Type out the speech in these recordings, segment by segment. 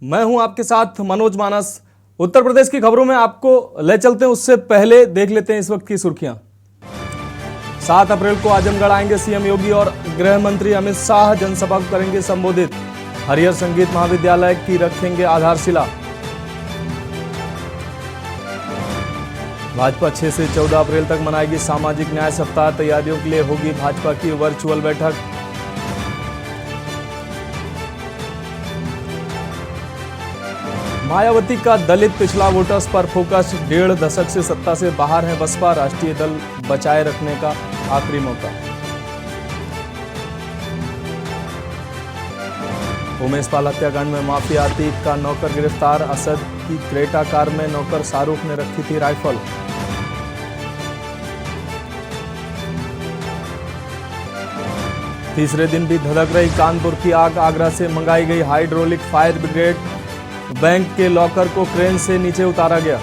मैं हूं आपके साथ मनोज मानस। उत्तर प्रदेश की खबरों में आपको ले चलते हैं, उससे पहले देख लेते हैं इस वक्त की सुर्खियां। 7 अप्रैल को आजमगढ़ आएंगे सीएम योगी और गृह मंत्री अमित शाह, जनसभा को करेंगे संबोधित। हरिहर संगीत महाविद्यालय की रखेंगे आधारशिला। भाजपा 6 से 14 अप्रैल तक मनाएगी सामाजिक न्याय सप्ताह। तैयारियों के लिए होगी भाजपा की वर्चुअल बैठक। मायावती का दलित पिछड़ा वोटर्स पर फोकस। 1.5 दशक से सत्ता से बाहर है बसपा, राष्ट्रीय दल बचाए रखने का आखिरी मौका। उमेश पाल हत्याकांड में माफिया अतीक का नौकर गिरफ्तार। असद की क्रेटा कार में नौकर शाहरुख ने रखी थी राइफल। तीसरे दिन भी धधक रही कानपुर की आग। आगरा से मंगाई गई हाइड्रोलिक फायर ब्रिगेड। बैंक के लॉकर को क्रेन से नीचे उतारा गया।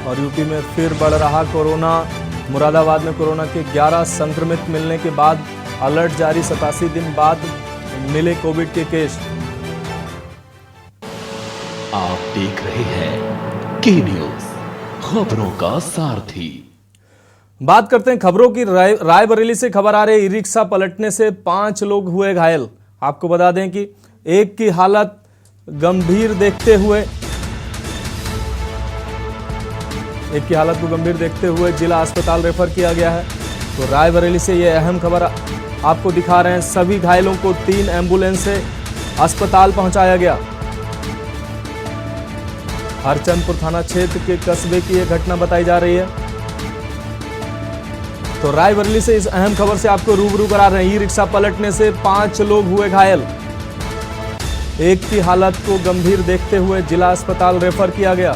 और यूपी में फिर बढ़ रहा कोरोना। मुरादाबाद में कोरोना के 11 संक्रमित मिलने के बाद अलर्ट जारी। 87 दिन बाद मिले कोविड के केस। आप देख रहे हैं के न्यूज, खबरों का सारथी। बात करते हैं खबरों की। रायबरेली से खबर आ रही, ई रिक्शा पलटने से 5 लोग हुए घायल। आपको बता दें कि एक की हालत गंभीर देखते हुए जिला अस्पताल रेफर किया गया है। तो रायबरेली से यह अहम खबर आपको दिखा रहे हैं। सभी घायलों को 3 एम्बुलेंस से अस्पताल पहुंचाया गया। हरचंदपुर थाना क्षेत्र के कस्बे की यह घटना बताई जा रही है। तो रायबरेली से इस अहम खबर से आपको रूबरू करा रहे हैं। ई रिक्शा पलटने से 5 लोग हुए घायल। एक की हालत को गंभीर देखते हुए जिला अस्पताल रेफर किया गया।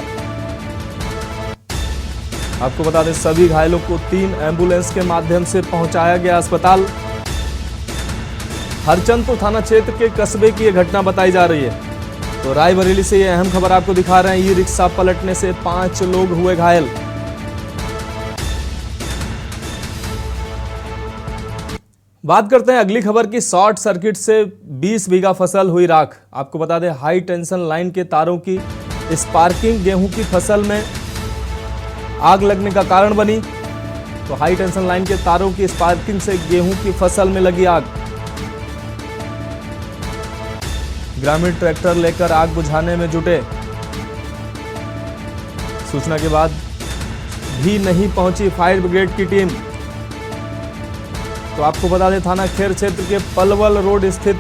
आपको बता दें, सभी घायलों को 3 एम्बुलेंस के माध्यम से पहुंचाया गया अस्पताल। हरचंदपुर थाना क्षेत्र के कस्बे की यह घटना बताई जा रही है। तो रायबरेली से यह अहम खबर आपको दिखा रहे हैं। ई रिक्शा पलटने से 5 लोग हुए घायल। बात करते हैं अगली खबर की। शॉर्ट सर्किट से 20 बीघा फसल हुई राख। आपको बता दें, हाई टेंशन लाइन के तारों की स्पार्किंग गेहूं की फसल में आग लगने का कारण बनी। तो हाई टेंशन लाइन के तारों की स्पार्किंग से गेहूं की फसल में लगी आग। ग्रामीण ट्रैक्टर लेकर आग बुझाने में जुटे। सूचना के बाद भी नहीं पहुंची फायर ब्रिगेड की टीम। तो आपको बता दें, थाना खेर क्षेत्र के पलवल रोड स्थित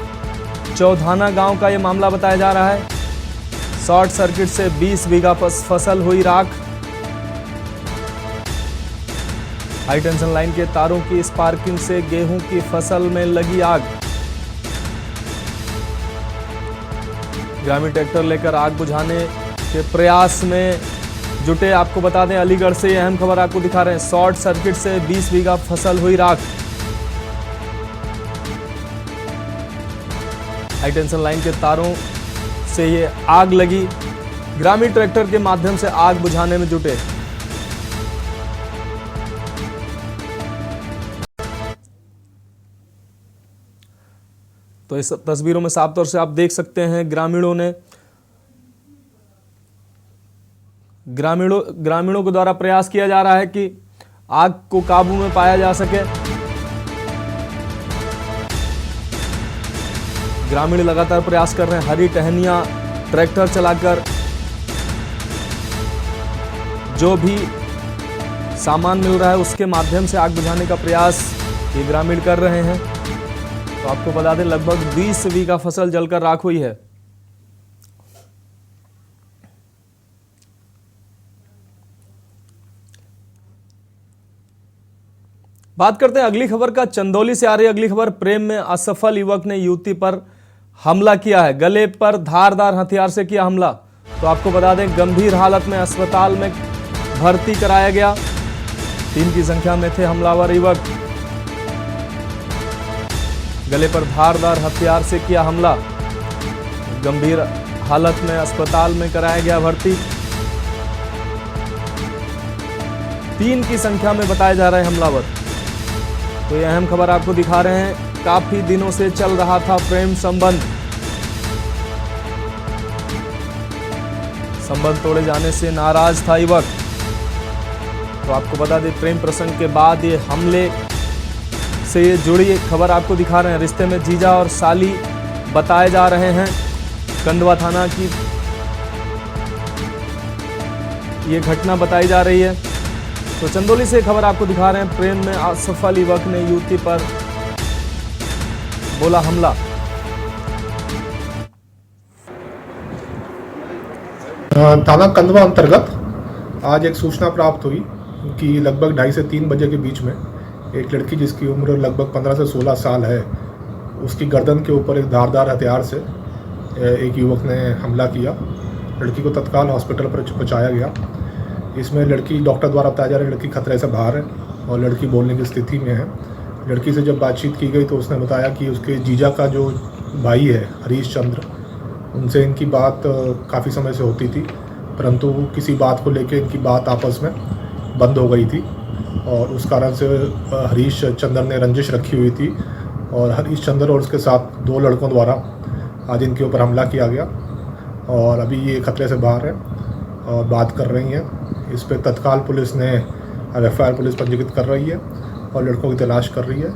चौधाना गांव का यह मामला बताया जा रहा है। शॉर्ट सर्किट से 20 बीघा फसल हुई राख। हाई टेंशन लाइन के तारों की स्पार्किंग से गेहूं की फसल में लगी आग। ग्रामीण ट्रैक्टर लेकर आग बुझाने के प्रयास में जुटे। आपको बता दें, अलीगढ़ से यह अहम खबर आपको दिखा रहे हैं। शॉर्ट सर्किट से 20 बीघा फसल हुई राख। हाई टेंशन लाइन के तारों से ये आग लगी। ग्रामीण ट्रैक्टर के माध्यम से आग बुझाने में जुटे। तो इस तस्वीरों में साफ तौर से आप देख सकते हैं, ग्रामीणों के द्वारा प्रयास किया जा रहा है कि आग को काबू में पाया जा सके। ग्रामीण लगातार प्रयास कर रहे हैं। हरी टहनियां ट्रैक्टर चलाकर जो भी सामान मिल रहा है उसके माध्यम से आग बुझाने का प्रयास ये ग्रामीण कर रहे हैं। तो आपको बता दें, लगभग 20 बीघा फसल जलकर राख हुई है। बात करते हैं अगली खबर का। चंदौली से आ रही अगली खबर। प्रेम में असफल युवक ने युवती पर हमला किया है। गले पर धारदार हथियार से किया हमला। तो आपको बता दें, गंभीर हालत में अस्पताल में भर्ती कराया गया। 3 की संख्या में थे हमलावर युवक। गले पर धारदार हथियार से किया हमला। गंभीर हालत में अस्पताल में कराया गया भर्ती। 3 की संख्या में बताया जा रहा है हमलावर। तो ये अहम खबर आपको दिखा रहे हैं। काफी दिनों से चल रहा था प्रेम संबंध तोड़े जाने से नाराज था युवक। तो आपको बता दें, प्रेम प्रसंग के बाद ये हमले से ये जुड़ी एक खबर आपको दिखा रहे हैं। रिश्ते में जीजा और साली बताए जा रहे हैं। कंडवा थाना की ये घटना बताई जा रही है। तो चंदौली से खबर आपको दिखा रहे हैं। प्रेम में असफल युवक ने युवती पर बोला हमला। थाना कंदवा अंतर्गत आज एक सूचना प्राप्त हुई कि लगभग 2:30 से 3 बजे के बीच में एक लड़की जिसकी उम्र लगभग 15 से 16 साल है, उसकी गर्दन के ऊपर एक धारदार हथियार से एक युवक ने हमला किया। लड़की को तत्काल हॉस्पिटल पर पहुंचाया गया। इसमें लड़की डॉक्टर द्वारा बताया जा रहा है लड़की खतरे से बाहर है और लड़की बोलने की स्थिति में है। लड़की से जब बातचीत की गई तो उसने बताया कि उसके जीजा का जो भाई है हरीश चंद्र, उनसे इनकी बात काफ़ी समय से होती थी, परंतु किसी बात को लेकर इनकी बात आपस में बंद हो गई थी और उस कारण से हरीश चंद्र ने रंजिश रखी हुई थी और हरीश चंद्र और उसके साथ 2 लड़कों द्वारा आज इनके ऊपर हमला किया गया और अभी ये खतरे से बाहर है और बात कर रही हैं। इस पर तत्काल पुलिस ने FIR पुलिस पंजीकृत कर रही है और लड़कों की तलाश कर रही है।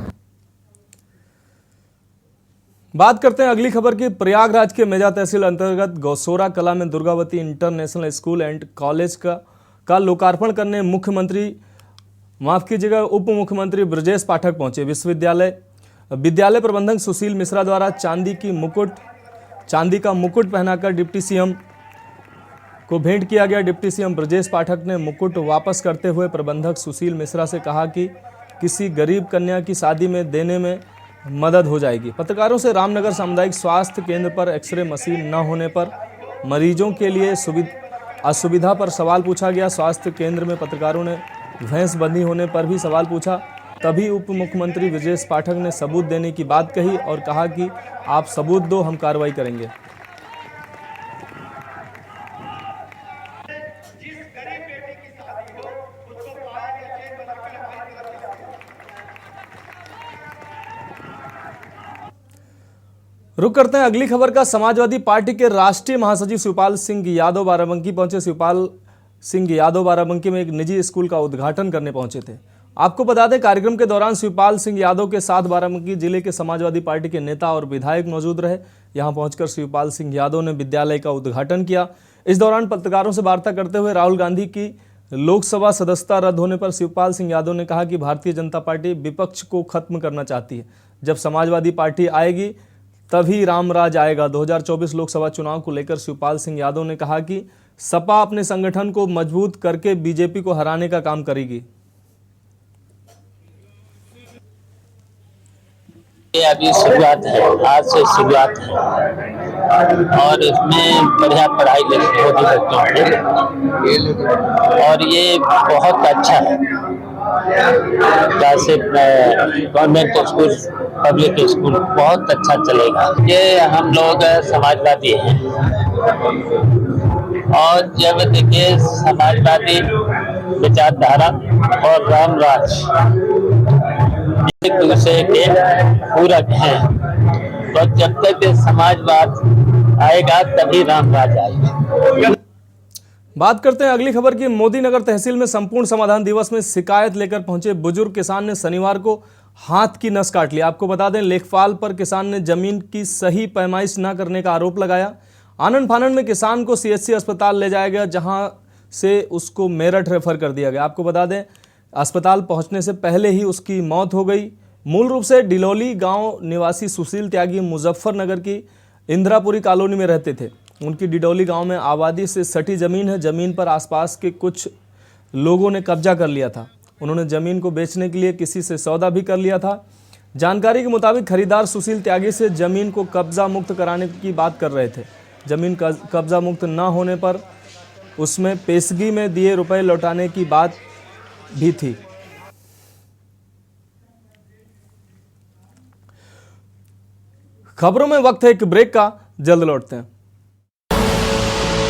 बात करते हैं अगली खबर की। प्रयागराज के मेजा तहसील अंतर्गत गौसोरा कला में Durgavati international school and college का लोकार्पण करने उप मुख्यमंत्री ब्रजेश पाठक पहुंचे। विद्यालय प्रबंधक सुशील मिश्रा द्वारा चांदी का मुकुट पहनाकर डिप्टी सीएम को भेंट किया गया। डिप्टी सीएम ब्रजेश पाठक ने मुकुट वापस करते हुए प्रबंधक सुशील मिश्रा से कहा कि किसी गरीब कन्या की शादी में देने में मदद हो जाएगी। पत्रकारों से रामनगर सामुदायिक स्वास्थ्य केंद्र पर एक्सरे मशीन न होने पर मरीजों के लिए असुविधा पर सवाल पूछा गया। स्वास्थ्य केंद्र में पत्रकारों ने भैंस बंधी होने पर भी सवाल पूछा। तभी उप मुख्यमंत्री ब्रजेश पाठक ने सबूत देने की बात कही और कहा कि आप सबूत दो, हम कार्रवाई करेंगे। रुक करते हैं अगली खबर का। समाजवादी पार्टी के राष्ट्रीय महासचिव शिवपाल सिंह यादव बाराबंकी पहुंचे। शिवपाल सिंह यादव बाराबंकी में एक निजी स्कूल का उद्घाटन करने पहुंचे थे। आपको बता दें, कार्यक्रम के दौरान शिवपाल सिंह यादव के साथ बाराबंकी जिले के समाजवादी पार्टी के नेता और विधायक मौजूद रहे। यहां पहुंचकर शिवपाल सिंह यादव ने विद्यालय का उद्घाटन किया। इस दौरान पत्रकारों से वार्ता करते हुए राहुल गांधी की लोकसभा सदस्यता रद्द होने पर शिवपाल सिंह यादव ने कहा कि भारतीय जनता पार्टी विपक्ष को खत्म करना चाहती है। जब समाजवादी पार्टी आएगी तभी रामराज आएगा। 2024 लोकसभा चुनाव को लेकर शिवपाल सिंह यादव ने कहा कि सपा अपने संगठन को मजबूत करके बीजेपी को हराने का काम करेगी। ये अभी शुरुआत है, आज से शुरुआत है और इसमें बढ़िया पढ़ाई लिखाई होती बच्चों की और ये बहुत अच्छा है। जैसे गवर्नमेंट स्कूल, पब्लिक स्कूल बहुत अच्छा चलेगा। ये हम लोग समाजवादी हैं और जब देखिए समाजवादी विचारधारा और रामराज एक दूसरे के पूरक हैं, तो जब तक समाजवाद आएगा तभी रामराज आएगा। बात करते हैं अगली खबर की। मोदी नगर तहसील में संपूर्ण समाधान दिवस में शिकायत लेकर पहुंचे बुजुर्ग किसान ने शनिवार को हाथ की नस काट लिया। आपको बता दें, लेखपाल पर किसान ने जमीन की सही पैमाइश न करने का आरोप लगाया। आनन फानन में किसान को CHC अस्पताल ले जाया गया, जहां से उसको मेरठ रेफर कर दिया गया। आपको बता दें, अस्पताल पहुंचने से पहले ही उसकी मौत हो गई। मूल रूप से डिलोली गांव निवासी सुशील त्यागी मुजफ्फरनगर की इंदिरापुरी कॉलोनी में रहते थे। उनकी डिडौली गांव में आबादी से सटी जमीन है। जमीन पर आसपास के कुछ लोगों ने कब्जा कर लिया था। उन्होंने जमीन को बेचने के लिए किसी से सौदा भी कर लिया था। जानकारी के मुताबिक खरीदार सुशील त्यागी से जमीन को कब्जा मुक्त कराने की बात कर रहे थे। जमीन कब्जा मुक्त न होने पर उसमें पेशगी में दिए रुपए लौटाने की बात भी थी। खबरों में वक्त है एक ब्रेक का, जल्द लौटते हैं।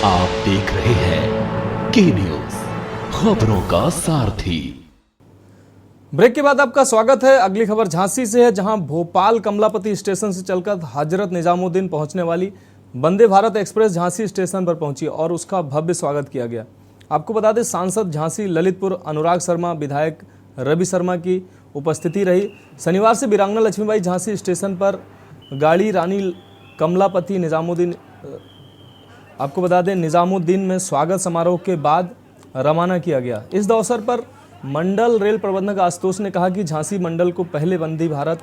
आप देख रहे हैं के न्यूज, खबरों का सारथी। ब्रेक के बाद आपका स्वागत है। अगली खबर झांसी से है, जहां भोपाल कमलापति स्टेशन से चलकर हजरत निजामुद्दीन पहुंचने वाली वंदे भारत एक्सप्रेस झांसी स्टेशन पर पहुंची और उसका भव्य स्वागत किया गया। आपको बता दें, सांसद झांसी ललितपुर अनुराग शर्मा, विधायक रवि शर्मा की उपस्थिति रही। शनिवार से वीरांगना लक्ष्मीबाई झांसी स्टेशन पर गाड़ी रानी कमलापति निजामुद्दीन आपको बता दें निजामुद्दीन में स्वागत समारोह के बाद रवाना किया गया। इस अवसर पर मंडल रेल प्रबंधक आशुतोष ने कहा कि झांसी मंडल को पहले वंदे भारत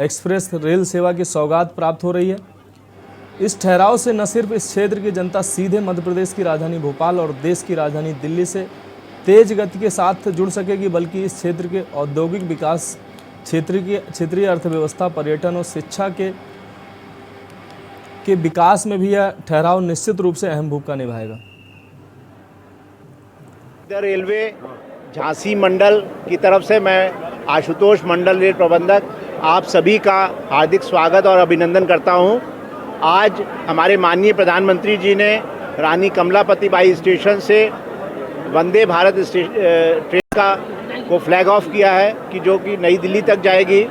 एक्सप्रेस रेल सेवा की सौगात प्राप्त हो रही है। इस ठहराव से न सिर्फ इस क्षेत्र की जनता सीधे मध्य प्रदेश की राजधानी भोपाल और देश की राजधानी दिल्ली से तेज गति के साथ जुड़ सकेगी, बल्कि इस क्षेत्र के औद्योगिक विकास, क्षेत्रीय अर्थव्यवस्था, पर्यटन और शिक्षा के विकास में भी यह ठहराव निश्चित रूप से अहम भूमिका निभाएगा। रेलवे झांसी मंडल की तरफ से मैं आशुतोष, मंडल रेल प्रबंधक, आप सभी का हार्दिक स्वागत और अभिनंदन करता हूं। आज हमारे माननीय प्रधानमंत्री जी ने रानी कमलापति बाई स्टेशन से वंदे भारत ट्रेन को फ्लैग ऑफ किया है कि जो कि नई दिल्ली तक जाएगी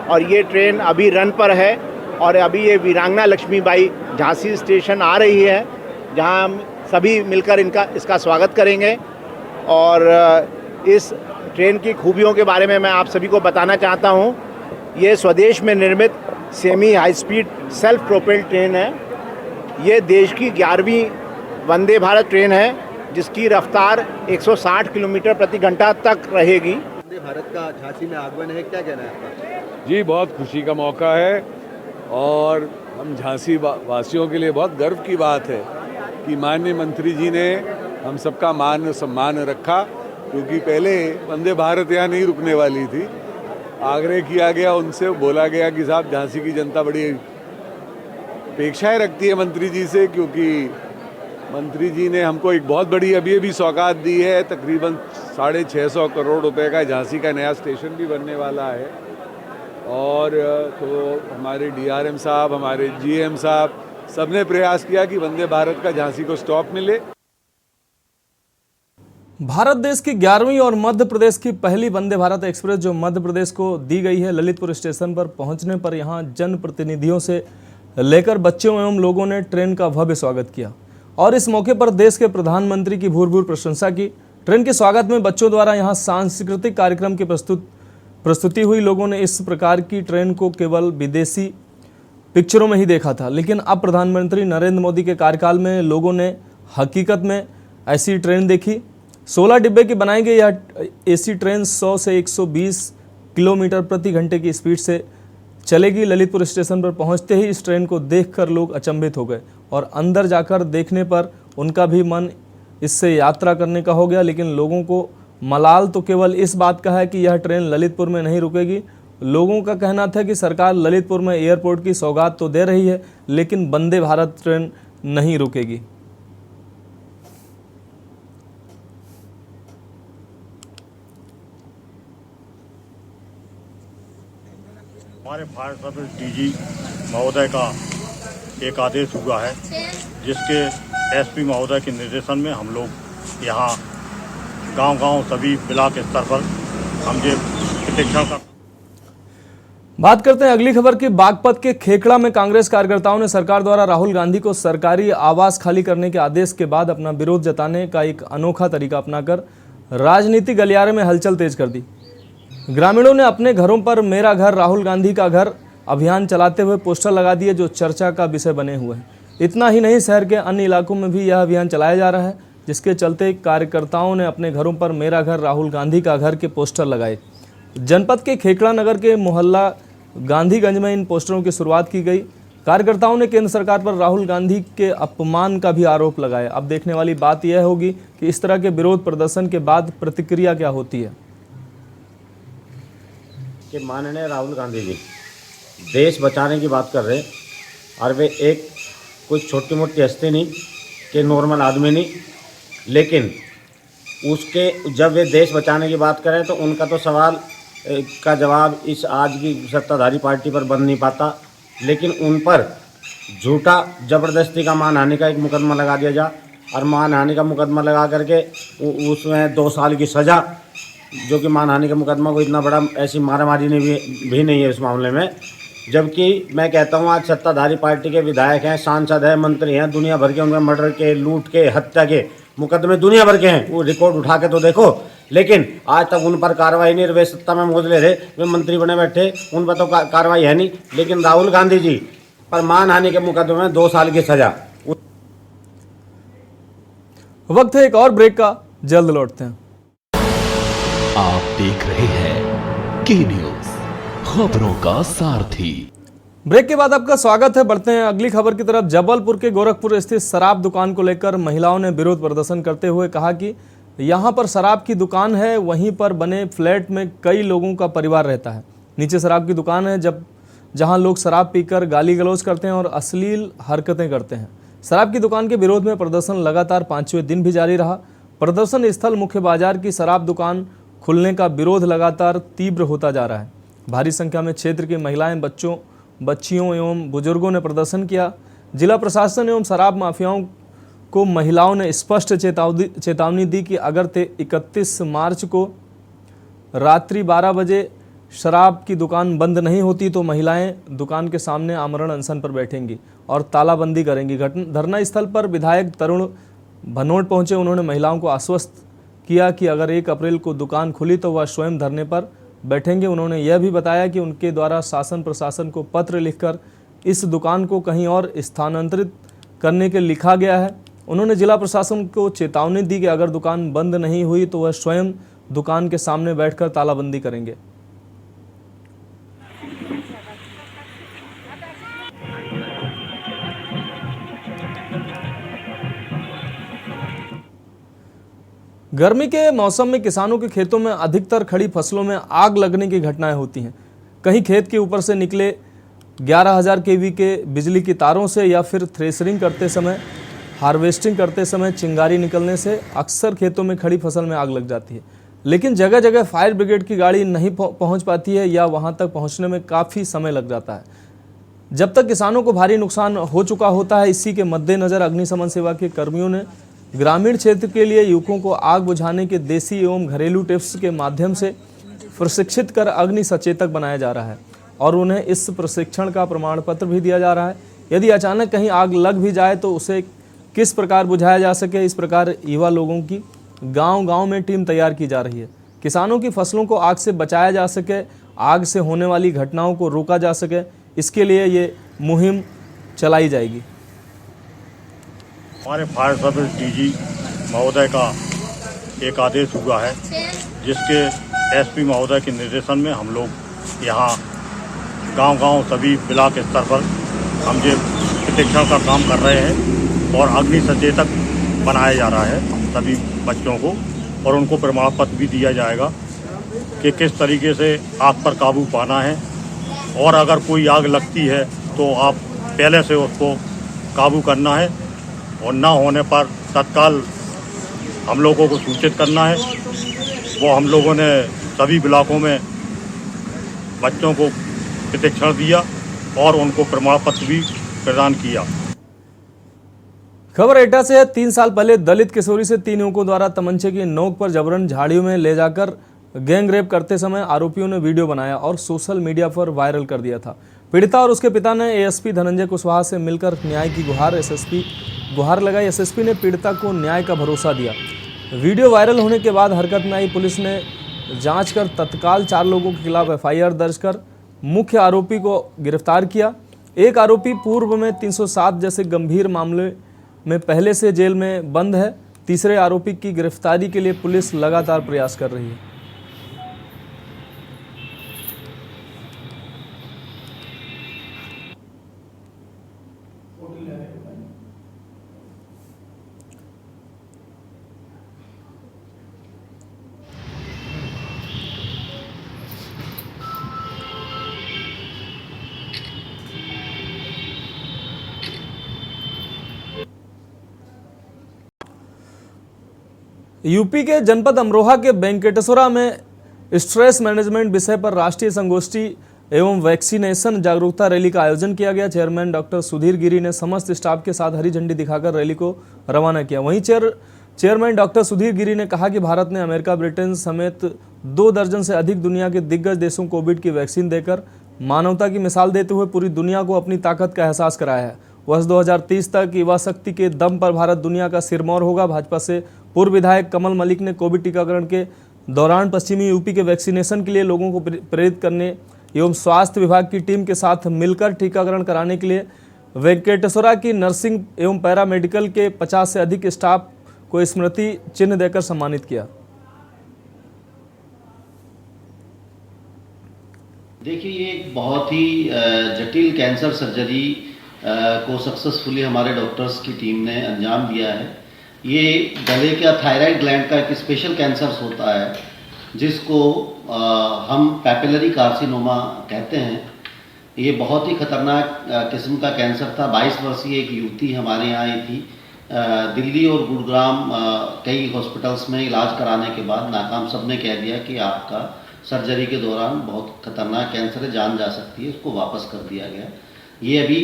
और ये ट्रेन अभी रन पर है और अभी ये वीरांगना लक्ष्मीबाई झांसी स्टेशन आ रही है, जहां हम सभी मिलकर इसका स्वागत करेंगे। और इस ट्रेन की खूबियों के बारे में मैं आप सभी को बताना चाहता हूं। ये स्वदेश में निर्मित semi high speed self propelled train है। ये देश की 11वीं वंदे भारत ट्रेन है, जिसकी रफ्तार 160 किलोमीटर प्रति घंटा तक रहेगी। वंदे भारत का झांसी में आगमन है, क्या कहना है आपका? जी, बहुत खुशी का मौका है और हम झांसी वासियों के लिए बहुत गर्व की बात है कि माननीय मंत्री जी ने हम सबका मान और सम्मान रखा, क्योंकि पहले वंदे भारत यहाँ नहीं रुकने वाली थी। आग्रह किया गया, उनसे बोला गया कि साहब झांसी की जनता बड़ी अपेक्षाएं रखती है मंत्री जी से, क्योंकि मंत्री जी ने हमको एक बहुत बड़ी अभी सौगात दी है। तकरीबन 650 करोड़ रुपए का झांसी का नया स्टेशन भी बनने वाला है। और तो हमारे डीआरएम साहब, हमारे जीएम साहब, सबने प्रयास किया कि वंदे भारत का झांसी को स्टॉप मिले। भारत देश की 11वीं और मध्य प्रदेश की पहली वंदे भारत एक्सप्रेस जो मध्य प्रदेश को दी गई है, ललितपुर स्टेशन पर पहुंचने पर यहां जनप्रतिनिधियों से लेकर बच्चों एवं लोगों ने ट्रेन का भव्य स्वागत किया और इस मौके पर देश के प्रधानमंत्री की भूर प्रशंसा की। ट्रेन के स्वागत में बच्चों द्वारा यहां सांस्कृतिक कार्यक्रम की प्रस्तुति हुई। लोगों ने इस प्रकार की ट्रेन को केवल विदेशी पिक्चरों में ही देखा था, लेकिन अब प्रधानमंत्री नरेंद्र मोदी के कार्यकाल में लोगों ने हकीकत में ऐसी ट्रेन देखी। 16 डिब्बे की बनाई गई यह एसी ट्रेन 100 से 120 किलोमीटर प्रति घंटे की स्पीड से चलेगी। ललितपुर स्टेशन पर पहुंचते ही इस ट्रेन को देखकर लोग अचंभित हो गए और अंदर जाकर देखने पर उनका भी मन इससे यात्रा करने का हो गया। लेकिन लोगों को मलाल तो केवल इस बात का है कि यह ट्रेन ललितपुर में नहीं रुकेगी। लोगों का कहना था कि सरकार ललितपुर में एयरपोर्ट की सौगात तो दे रही है, लेकिन वंदे भारत ट्रेन नहीं रुकेगी। हमारे फायर सर्विस डीजी महोदय का एक आदेश हुआ है, जिसके एसपी महोदय के निर्देशन में हम लोग यहाँ गांव-गांव सभी ब्लॉक स्तर पर हम ये प्रशिक्षण का। बात करते हैं अगली खबर की। बागपत के खेखड़ा में कांग्रेस कार्यकर्ताओं ने सरकार द्वारा राहुल गांधी को सरकारी आवास खाली करने के आदेश के बाद अपना विरोध जताने का एक अनोखा तरीका अपनाकर राजनीतिक गलियारे में हलचल तेज कर दी। ग्रामीणों ने अपने घरों पर मेरा घर राहुल गांधी का घर अभियान चलाते हुए पोस्टर लगा दिए, जो चर्चा का विषय बने हुए हैं। इतना ही नहीं, शहर के अन्य इलाकों में भी यह अभियान चलाया जा रहा है, जिसके चलते कार्यकर्ताओं ने अपने घरों पर मेरा घर राहुल गांधी का घर के पोस्टर लगाए। जनपद के खेखड़ा नगर के मोहल्ला गांधीगंज में इन पोस्टरों की शुरुआत की गई। कार्यकर्ताओं ने केंद्र सरकार पर राहुल गांधी के अपमान का भी आरोप लगाया। अब देखने वाली बात यह होगी कि इस तरह के विरोध प्रदर्शन के बाद प्रतिक्रिया क्या होती है। कि माननीय राहुल गांधी जी देश बचाने की बात कर रहे हैं और वे एक कोई छोटी मोटी हस्ती नहीं कि नॉर्मल आदमी नहीं, लेकिन उसके जब वे देश बचाने की बात करें तो उनका तो सवाल का जवाब इस आज की सत्ताधारी पार्टी पर बन नहीं पाता, लेकिन उन पर झूठा ज़बरदस्ती का मानहानि का एक मुकदमा लगा दिया जा और मानहानि का मुकदमा लगा करके उसमें 2 साल की सज़ा जो कि मानहानि का मुकदमा कोई इतना बड़ा ऐसी मारामारी ने भी नहीं है इस मामले में। जबकि मैं कहता हूँ आज सत्ताधारी पार्टी के विधायक हैं, सांसद हैं, मंत्री हैं, दुनिया भर के उनके मर्डर के, लूट के, हत्या के मुकदमे दुनिया भर के हैं, वो रिकॉर्ड उठा के तो देखो। लेकिन आज तक उन पर कार्रवाई नहीं, वे सत्ता में मोजले रहे, वे मंत्री बने बैठे, उन पर तो कार्रवाई है नहीं। लेकिन राहुल गांधी जी पर मानहानि के मुकदमे में 2 साल की सजा। वक्त है एक और ब्रेक का, जल्द लौटते हैं। आप देख रहे हैं की न्यूज, खबरों का सारथी। ब्रेक के बाद आपका स्वागत है। बढ़ते हैं अगली खबर की तरफ। जबलपुर के गोरखपुर स्थित शराब दुकान को लेकर महिलाओं ने विरोध प्रदर्शन करते हुए कहा कि यहां पर शराब की दुकान है, वहीं पर बने फ्लैट में कई लोगों का परिवार रहता है। नीचे शराब की दुकान है जहां लोग शराब पीकर गाली गलौज करते हैं और अश्लील हरकतें करते हैं। शराब की दुकान के विरोध में प्रदर्शन लगातार 5वें दिन भी जारी रहा। प्रदर्शन स्थल मुख्य बाजार की शराब दुकान खुलने का विरोध लगातार तीव्र होता जा रहा है। भारी संख्या में क्षेत्र की महिलाएं, बच्चियों एवं बुजुर्गों ने प्रदर्शन किया। जिला प्रशासन एवं शराब माफियाओं को महिलाओं ने स्पष्ट चेतावनी दी कि अगर 31 मार्च को रात्रि 12 बजे शराब की दुकान बंद नहीं होती तो महिलाएं दुकान के सामने आमरण अनशन पर बैठेंगी और तालाबंदी करेंगी। धरना स्थल पर विधायक तरुण भनोट पहुंचे। उन्होंने महिलाओं को आश्वस्त किया कि अगर 1 अप्रैल को दुकान खुली तो वह स्वयं धरने पर बैठेंगे। उन्होंने यह भी बताया कि उनके द्वारा शासन प्रशासन को पत्र लिखकर इस दुकान को कहीं और स्थानांतरित करने के लिखा गया है। उन्होंने जिला प्रशासन को चेतावनी दी कि अगर दुकान बंद नहीं हुई तो वह स्वयं दुकान के सामने बैठकर तालाबंदी करेंगे। गर्मी के मौसम में किसानों के खेतों में अधिकतर खड़ी फसलों में आग लगने की घटनाएं होती हैं। कहीं खेत के ऊपर से निकले 11,000 kV के बिजली की तारों से या फिर थ्रेशरिंग करते समय, हार्वेस्टिंग करते समय चिंगारी निकलने से अक्सर खेतों में खड़ी फसल में आग लग जाती है। लेकिन जगह जगह फायर ब्रिगेड की गाड़ी नहीं पहुंच पाती है या वहां तक पहुंचने में काफ़ी समय लग जाता है। जब तक किसानों को भारी नुकसान हो चुका होता है। इसी के मद्देनज़र अग्निशमन सेवा के कर्मियों ने ग्रामीण क्षेत्र के लिए युवकों को आग बुझाने के देसी एवं घरेलू टिप्स के माध्यम से प्रशिक्षित कर अग्नि सचेतक बनाया जा रहा है और उन्हें इस प्रशिक्षण का प्रमाण पत्र भी दिया जा रहा है। यदि अचानक कहीं आग लग भी जाए तो उसे किस प्रकार बुझाया जा सके, इस प्रकार युवा लोगों की गांव-गांव में टीम तैयार की जा रही है। किसानों की फसलों को आग से बचाया जा सके, आग से होने वाली घटनाओं को रोका जा सके, इसके लिए ये मुहिम चलाई जाएगी। हमारे फायर सर्विस डीजी महोदय का एक आदेश हुआ है, जिसके एसपी महोदय के निर्देशन में हम लोग यहाँ गांव-गांव सभी ब्लॉक स्तर पर हम ये प्रशिक्षण का काम कर रहे हैं और अग्नि सचेतक बनाया जा रहा है सभी बच्चों को, और उनको प्रमाण पत्र भी दिया जाएगा कि किस तरीके से आग पर काबू पाना है, और अगर कोई आग लगती है तो आप पहले से उसको काबू करना है और ना होने पर तत्काल हम लोगों को सूचित करना है। वो हम लोगों ने सभी ब्लॉकों में बच्चों को प्रशिक्षण दिया और उनको प्रमाण पत्र भी प्रदान किया। खबर एटा से है। 3 साल पहले दलित किशोरी से 3 युवकों द्वारा तमंचे की नोक पर जबरन झाड़ियों में ले जाकर गैंग रेप करते समय आरोपियों ने वीडियो बनाया और सोशल मीडिया पर वायरल कर दिया था। पीड़िता और उसके पिता ने एएसपी धनंजय कुशवाहा से मिलकर न्याय की गुहार लगाई। एसएसपी ने पीड़िता को न्याय का भरोसा दिया। वीडियो वायरल होने के बाद हरकत में आई पुलिस ने जांच कर तत्काल 4 लोगों के खिलाफ एफआईआर दर्ज कर मुख्य आरोपी को गिरफ्तार किया। एक आरोपी पूर्व में 307 जैसे गंभीर मामले में पहले से जेल में बंद है। तीसरे आरोपी की गिरफ्तारी के लिए पुलिस लगातार प्रयास कर रही है। यूपी के जनपद अमरोहा के वेंकटेश्वरा में स्ट्रेस मैनेजमेंट विषय पर राष्ट्रीय संगोष्ठी एवं वैक्सीनेशन जागरूकता रैली का आयोजन किया गया। चेयरमैन डॉक्टर सुधीर गिरी ने समस्त स्टाफ के साथ हरी झंडी दिखाकर रैली को रवाना किया। वहीं चेयरमैन डॉक्टर सुधीर गिरी ने कहा कि भारत ने अमेरिका, ब्रिटेन समेत 2 दर्जन से अधिक दुनिया के दिग्गज देशों को कोविड की वैक्सीन देकर मानवता की मिसाल देते हुए पूरी दुनिया को अपनी ताकत का एहसास कराया है। वर्ष 2030 तक युवा शक्ति के दम पर भारत दुनिया का सिरमौर होगा। भाजपा से पूर्व विधायक कमल मलिक ने कोविड टीकाकरण के दौरान पश्चिमी यूपी के वैक्सीनेशन के लिए लोगों को प्रेरित करने एवं स्वास्थ्य विभाग की टीम के साथ मिलकर टीकाकरण कराने के लिए वेंकटेश्वरा की नर्सिंग एवं पैरामेडिकल के 50 से अधिक स्टाफ को स्मृति चिन्ह देकर सम्मानित किया। देखिए, ये एक बहुत ही जटिल कैंसर सर्जरी को सक्सेसफुली हमारे डॉक्टर्स की टीम ने अंजाम दिया है। ये गले का थायराइड ग्लैंड का एक स्पेशल कैंसर होता है जिसको हम पैपिलरी कार्सिनोमा कहते हैं। ये बहुत ही खतरनाक किस्म का कैंसर था। 22 वर्षीय एक युवती हमारे यहाँ आई थी। दिल्ली और गुरुग्राम कई हॉस्पिटल्स में इलाज कराने के बाद नाकाम। सबने कह दिया कि आपका सर्जरी के दौरान बहुत खतरनाक कैंसर है, जान जा सकती है। उसको वापस कर दिया गया। ये अभी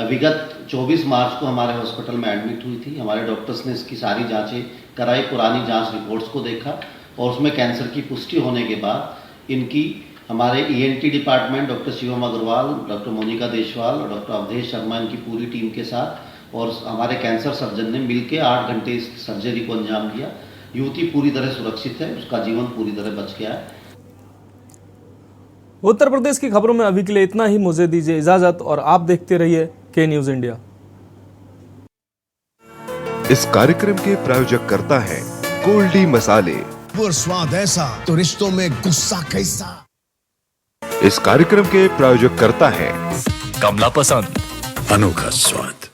विगत 24 मार्च को हमारे हॉस्पिटल में एडमिट हुई थी। हमारे डॉक्टर्स ने इसकी सारी जांचें कराई, पुरानी जांच रिपोर्ट्स को देखा और उसमें कैंसर की पुष्टि होने के बाद इनकी हमारे ENT department doctor Shivam Agarwal, doctor Monika Deshwal और डॉक्टर अवधेश शर्मा, इनकी पूरी टीम के साथ और हमारे कैंसर सर्जन ने मिलकर 8 घंटे इस सर्जरी को अंजाम दिया। युवती पूरी तरह सुरक्षित है, उसका जीवन पूरी तरह बच गया है। उत्तर प्रदेश की खबरों में अभी के लिए इतना ही। मुझे दीजिए इजाजत और आप देखते रहिए के न्यूज इंडिया। इस कार्यक्रम के प्रायोजक करता है गोल्डी मसाले। स्वाद ऐसा तो रिश्तों में गुस्सा कैसा। इस कार्यक्रम के प्रायोजक करता है कमला पसंद, अनोखा स्वाद।